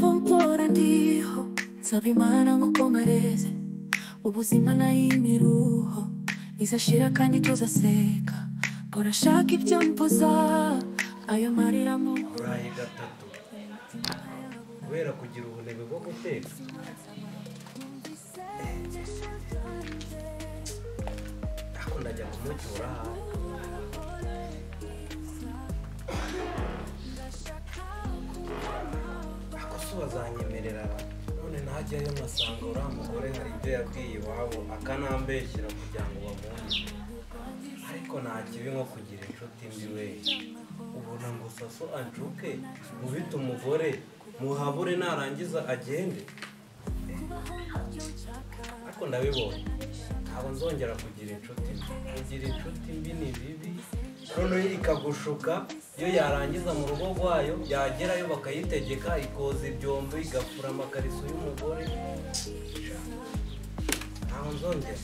Mpamvu mpora ndiho nsaba Imana nk'uko mareze ubuzima n'imiruho izashira kandi tuzaseka urashaka ibyo mpuza ayo marira mu uraye gatatu kubera kugira ubunebwe bwo guteka ako ndajya kumucyura ako se bazanyemerera none ntajyayo nkasanga uriya mugore hari ibyo yabwiye iwabo akanambeshyira kugira ngo bamuhe ariko nta kibi nko kugira inshuti mbi we ubona ngo saso ancuke mubite umugore muhabure narangiza agende ariko ndabibonye ntabwo nzongera kugira inshuti mbi kugira inshuti mbi ni bibi noneho ikagushuka iyo yarangiza mu rugo rwayo yagerayo bakayitegeka ikoza ibyombo igafura amakariso y'umugore ntabwo nzongera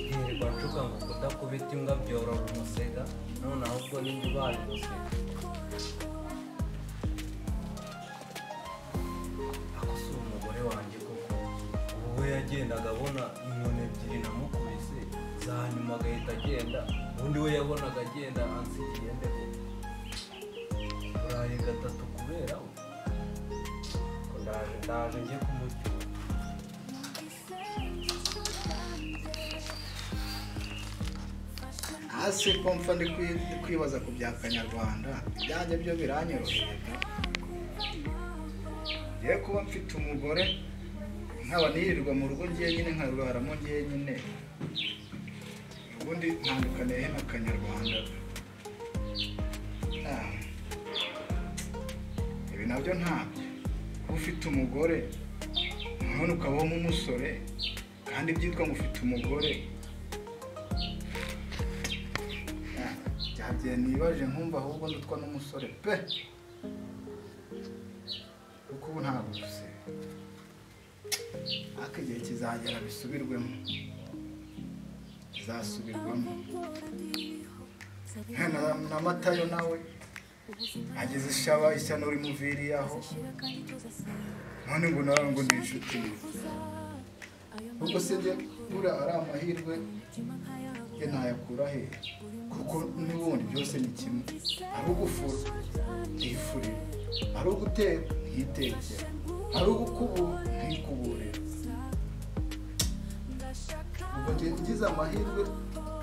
ntirirwa nshuka ngo kudakubita imbwa byorora umusega none ahubwo n'indi ubaye umusega ako si umugore wanjye koko ubu we yagendaga abona inkoni ebyiri namukubise za nyuma agahita agenda ubundi we yabonaga agenda ansigiye ndeko uraye gatatu kubera we ndaje njye kumucyura hasi ko mpfa ndi kwibaza ku bya Kanyarwanda ibyanjye byo biranyoroheye ye kuba mfite umugore nkaba nirirwa mu rugo ngiye nyine nkaruraramo ngiye nyine ubundi ntandukaniye na Kanyarwanda ibi nabyo ntabyo kuba ufite umugore none ukabamo umusore kandi byitwa ngo ufite umugore byagiye nibaje nkumva ahubwo ndutwa n'umusore pe kuko ubu ntabwo se ariko igihe kizagera bisubirwemo kizasubirwamo na Matayo nawe ageze ishaba ishyano rimuviriye aho none ngo nawe ngo ni inshuti ubwo se njye buriya ari amahirwe ye ntayakura he kuko n'ubundi byose ni kimwe ari ugufura ntiyifurire ari ugutera ntiyitekere ari ugukubura ntiyikuburire ubwo ngize amahirwe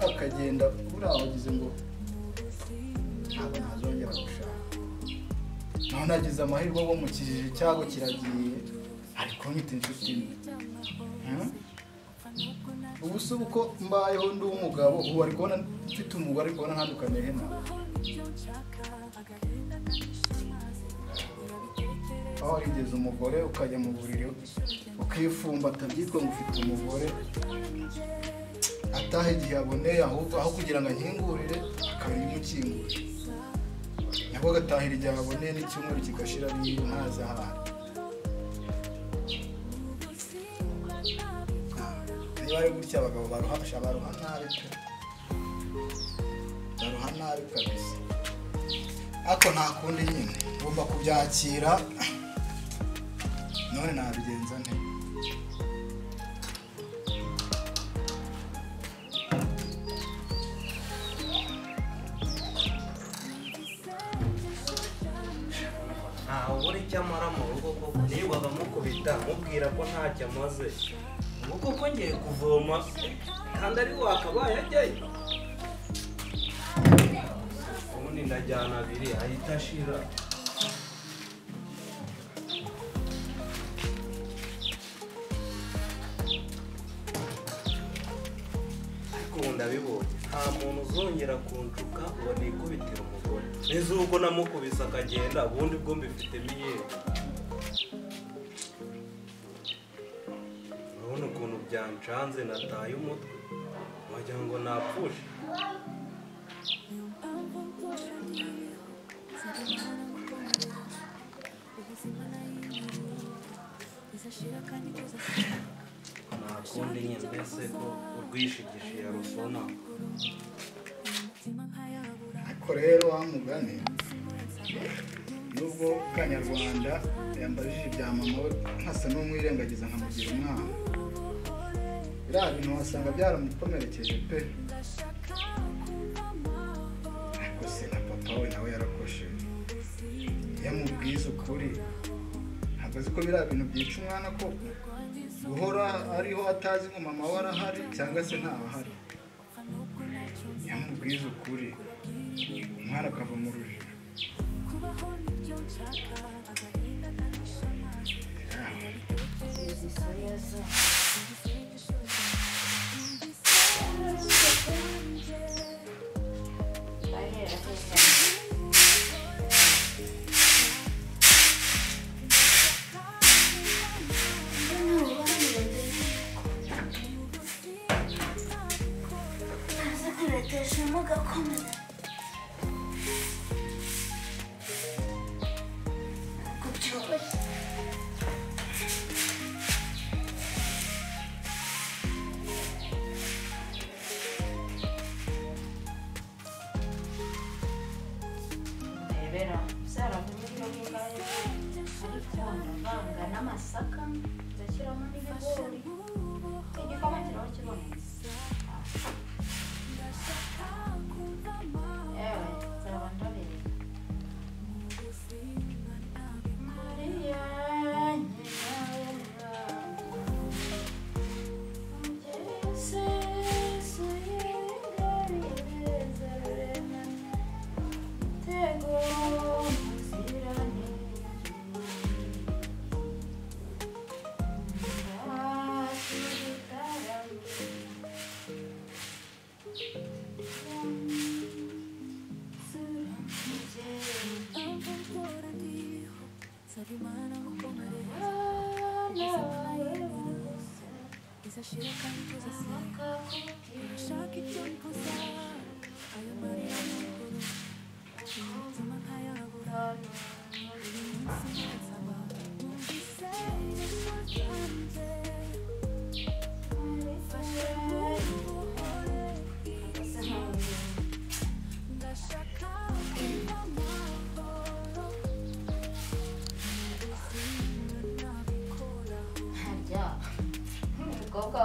akagenda buriya wagize ngo ntabwo ntazongera gushaka naho nagize amahirwe bo mu kijiji cyago kiragiye ariko nyite inshuti ubu se uko mbayeho ndi umugabo ubu ari kubona mfite umugore ari kubona ntandukaniye nawe aho warigeze umugore ukajya mu buriri ukifumbata byitwa ngo ufite umugore ataha igihe aboneye ahubwo aho kugira ngo ankingurire akabiri imukingurire nabwo agatahira igihe aboneye n'icyumweru kigashira niyo ntazi ahandi niba ari gutya abagabo baruha nabi pe baruha nabi kabisa ariko nta kundi nyine ngomba kubyakira none nabigenza nte ubure cyamara mu rugo koko nibaga mukubita mubwira ko ntacyo amaze ubu koko ngiye kuvoma kandi ari wakabaye ajyayo ubundi ndajyana abiri ahita ashira ariko ubu ndabibonye nta muntu uzongera kunshuka ngo nikubitire umugore neza ubwo namukubise akagenda ubundi bwo mbifitemo iyewe urabona ukuntu byancanze nataye umutwe wagira ngo napfushe nta kundi nyine mbese ko urwishigishe yarusoma ariko rero wa mugani nubwo kanyarwanda yambajije ibya mama we nkasa n'umwirengagiza nkamugira umwana biriya bintu wasanga byaramukomerekeje pe ariko se na papa we nawe yarakosheje yamubwiza ukuri ntabwo azi ko biriya bintu byica umwana ko guhora ariho atazi ngo mama we arahari cyangwa se ntahari yamubwiza ukuri umwana akava mu rujijo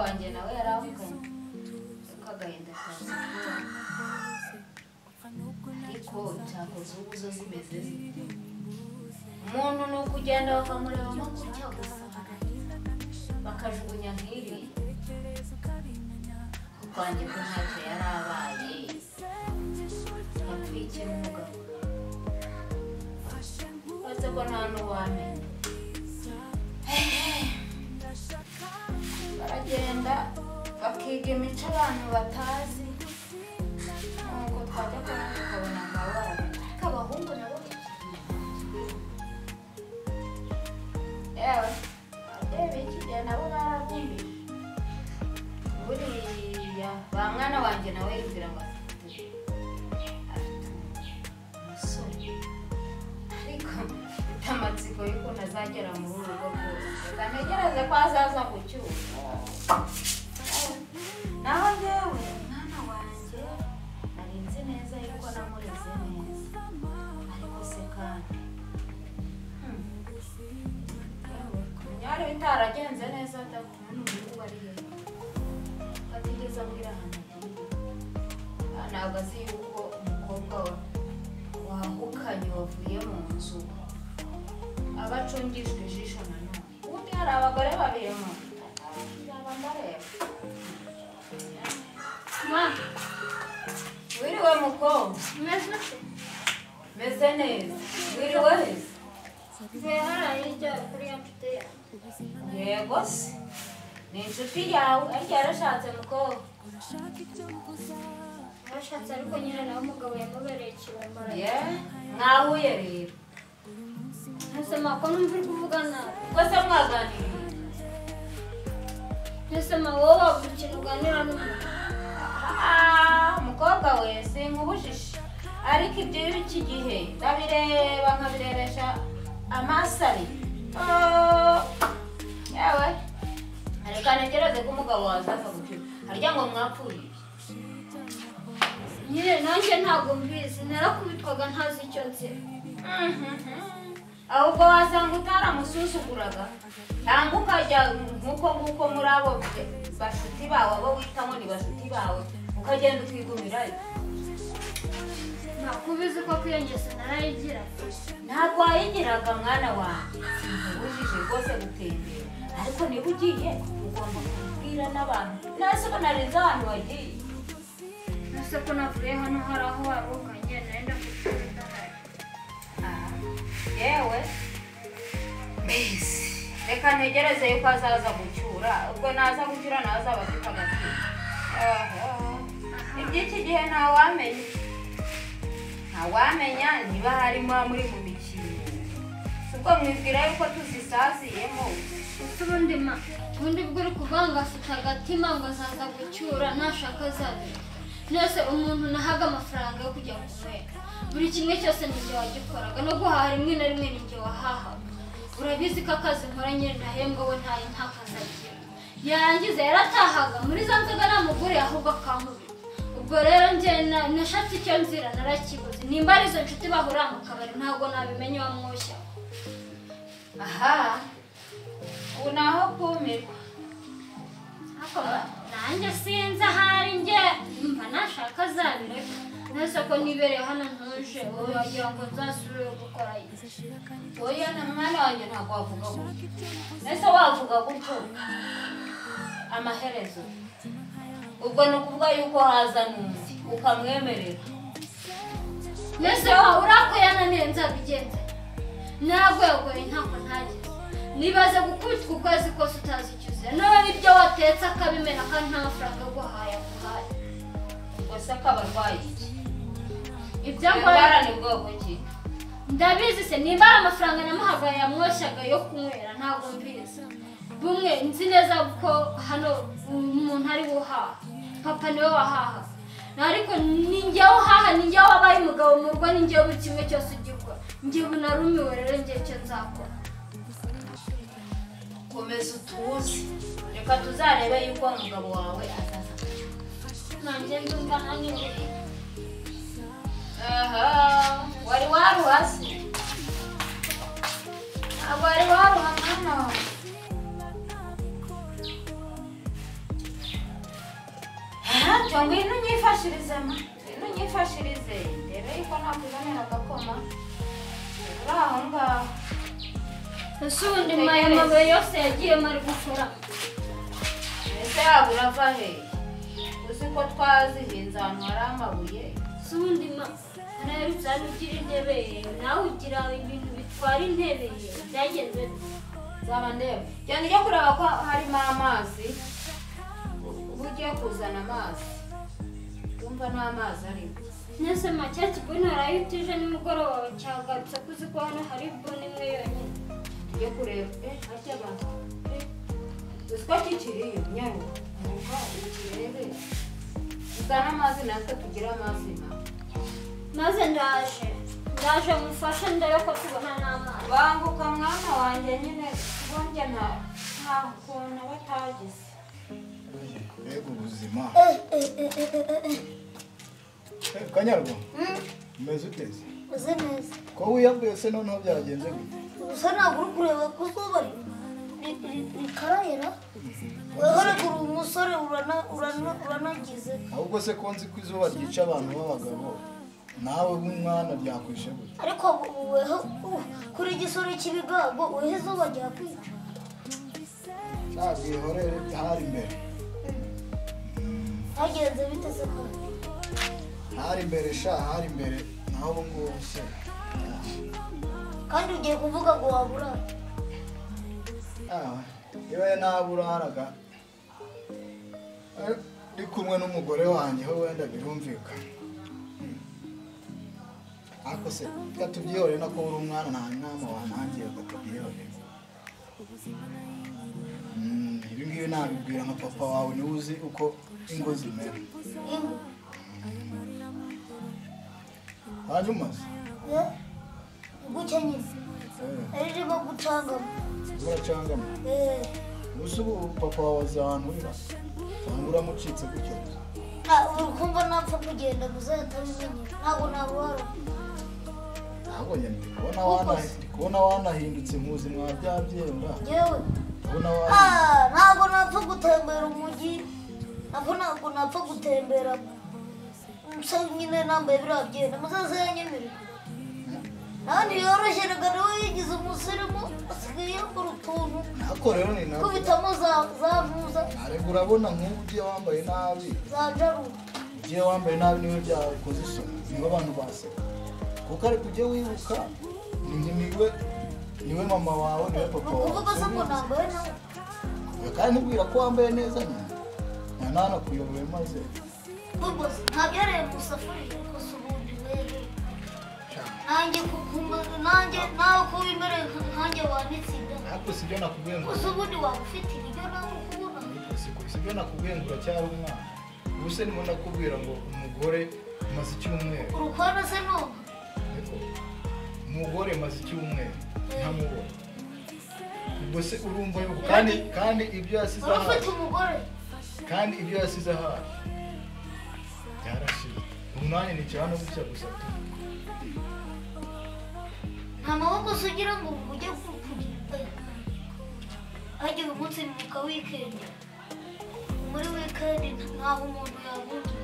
wanjye nawe yaravuganye ukagahinda kazi ariko cyakoze ubuzo zimeze umuntu ni ukugenda bakamureba gutya gusa bakajugunya nk'iri kwanjye ko ntacyo yari abaye yatwikira umugabo uretse ko nta n'uwamenya baragenda bakiga imico abantu batazi nuko twajya kubona tukabona ngabo barabita ariko abahungu nabo yewe ababyeyi b'iki gihe nabo baragumbije buriya ba mwana wanjye nawe yibwira ngo afite umusore ariko mfite amatsiko y'ukuntu azagera muri uru rugo rwose reka ntegereze ko azaza ku cyuma naho njyewe mwana wanjye nari nzi neza yuko namureze neza ariko se kandi byari bitaragenze neza atakumwe n'umuhungu ari he atigeze ambwira ahantu agiye ntabwo azi yuko umukobwa wahukanye wavuye mu nzu aba acungishwa ijisho nanone ubundi hari abagore babiri mu wiriwe mukobwa meze neza wiriwe hirya kuri ya nshuti yawe yego se ni inshuti yawe ariko yarashatse mukobwa yarashatse ariko nyine nawe umugabo yamubereye ikibambara mwahuye rero ntusema ko numva uri kuvuga nabi ubwo se mwaganiriye ntusema wowe wavuga ikintu uganira n'umuntu umukobwa we sinkubujije ariko ibyo y'iki gihe ndabireba nkabirebesha amaso ari yewe reka ntegereze ko umugabo wazaza gucyura harya ngo mwapfuye nyine nanjye ntabwo mbizi narakubitwaga ntazi icyo nzi ahubwo wasanga utaramususuguraga cyangwa ukajya nk'uko muri abo bashuti bawe abo witamo ni bashuti bawe ukagenda ukigumirayo. nakubizi ko kwiyongeza narayigira ntabwo wayigiraga mwana wanjye ubujije rwose gutembera ariko niba ugiye ugomba kubwira n'abantu nase ko narinze ahantu wagiye nase ko navuye hano hari aho waruganye nenda kugenda yewe mbese reka ntegereze yuko azaza gucyura ubwo naza gucyura nawe azaba afite agati iby'iki gihe ntawamenya niba harimo muri mu mikino ubwo mwibwira yuko tuzisaziyemo ubundi bwo uri kuvanga afite agatima ngo azaza gucyura ntashaka azabira nese umuntu nahaga amafaranga yo kujya kunywera buri kimwe cyose nijye wagikoraga no guhaha rimwe na rimwe nijye wahahaga urabizi ko akazi nkora nyine ndahembwa we ntakazi agira yarangiza yaratahaga muri za nzoga namuguriye ahubwo akankubita ubwo rero njye nashatse icyo nzira narakibuze nimba ari izo nshuti bahurira mu kabari ntabwo nabimenye wamwoshya aha ubu naho kumirwa nanjye sinzi ahari njye mba nashaka azabireka nese ko nibereye hano ntuje wagira ngo nzasubire gukora oya na mwana wanjye ntabwo wavuga gutyo nese wavuga gutyo amaherezo ubwo ni ukuvuga yuko haza n'undi ukamwemerera nese urako yananiye nzabigenza ntabwo yagoye ntabwo ntageze nibaze gukubitwa ukwezi kose utazi icyuzuye none ibyo watetse akabimena kandi nta mafaranga aguhaye gusa akaba arwaye ibyo ndwara ni bwoko ki ndabizi se nimba ari amafaranga namuhaga yamwoshyaga yo kunywera ntabwo mbizi bumwe nzi neza ko hano umuntu ari buhaha papa niwe wahaha ariko ni njyewe uhaha ni njyewe wabaye umugabo mu rugo ni njyewe buri kimwe cyose ugikora njyewe unarumiwe rero njyewe icyo nzakora komeza utuze reka tuzarebe yuko umugabo wawe azaza nanjye ndumva naniwe aha wari waruhase ntabwo wari waruha mwana cyo ngwino unyifashirize ndebe yuko nakuzanira agakoma uri aho ngaho ese ubundi aya mabuye yose yagiyemo ari gukora ese yaba urava hehe uzi ko twazihinze ahantu hari amabuye ese ubundi nawe uzaba ugira intebe nawe ugira ibintu bitwara intebe byagenze zaba ndeba cyane ujya kureba ko harimo amazi uba ugiye kuzana amazi wumva nta mazi arimo nese make kibuni harayitije nimugoroba cyagarutse kuzi ko hano hari buni imwe yonyine tujye kureba harya abantu uzi ko kikiriyo nyaruka nuka ukirebe uzana amazi natwe tugire amazi maze ndaje mufashe ndebe ko tubona n'amazi banguka mwana wanjye nyine bongye nta kuntu batagize mbega ubuzima kanyarwa umeze uteze uze neza ko wiyambuye se noneho byagenze gute gusa ntabwo uri kureba ko izuba rikarahera weho ruguru umusore uranagize ahubwo se ko nzi ko izuba ryica abantu b'abagabo nawe w'umwana byakwishe gute ariko weho kuri igisore cy'ibigango weho izuba ryakwica cyabwihorere hari imbere hagenze bite se ko hari imbere hari imbere naho ubu ngubu se kandi ugiye kuvuga ngo wabura niba naburaraga ndi kumwe n'umugore wanjye ho wenda birumvikana ariko se reka tubyihorere nako uri umwana nta nama wantangiye reka tubyihorere ibi ngibi nabibwira nka papa wawe niwe uzi uko ingo zimera hanyuma se gukenyeza ririmo gucangamo uracangamo gusa ubu papa wawe azi ahantu urira cyangwa uramucitse gutyo uri kumva napfa kugenda muzahita bimenyera ntabwo nabuhara nabonye kubona wanahindutse muzi mwabyabyemba yewe ntabwo napfa gutembera umujyi ntabwo napfa gutembera nyine nambaye biriya byenda muzaze yanyemerera nawe ntiyoroshye rega nawe yigize umusirimu asigaye yakora utuntu nako rero ni nako kubitamo za ntuza ariko urabona nk'ubu ugiye wambaye nabi za jaru ugiye wambaye nabi niwe byakoze isoni niwe abantu baseka kuko ariko ujye wibuka niwe mama wawe niwe papa wawe uvuga se ngo nambaye nawe kandi ntubwira ko wambaye neza nyine nana kuyoboye maze ubwo ntabyareye mu safuriya gusa ubundi rero nanjye nawe ko wimereye nkanjye wanitsinda ariko sibyo nakubwiye ngo gusa ubundi waba ufite ibiryo nawe ukubona sibyo nakubwiye ngo uracyari umwana ubu se ndimo ndakubwira ngo umugore maze icyumweru urukwana se none umugore maze icyumweru ntamubona ubwo se urumva yuko kandi ibyo yasize aha urafite umugore kandi ibyo yasize aha byarashize umwanya ni cyane gutya gusa nta maboko se ugira ngo ujye kugira hagiye umunsi muka wikendi muri wikendi ntaho umuntu yabuze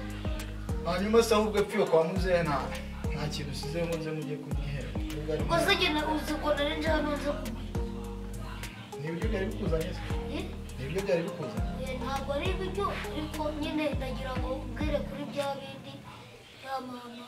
hanyuma se ahubwo epfiyo kwa muzehe nta kintu usize muze mujye kunyihera ubwo se genda uzi ngo nari nje hano nze kugura nibyo byari bikuzanye se nibyo byari bikuzanye ntabwo ari ibiryo ariko nyine ndagira ngo ubwire kuri bya bindi ya mama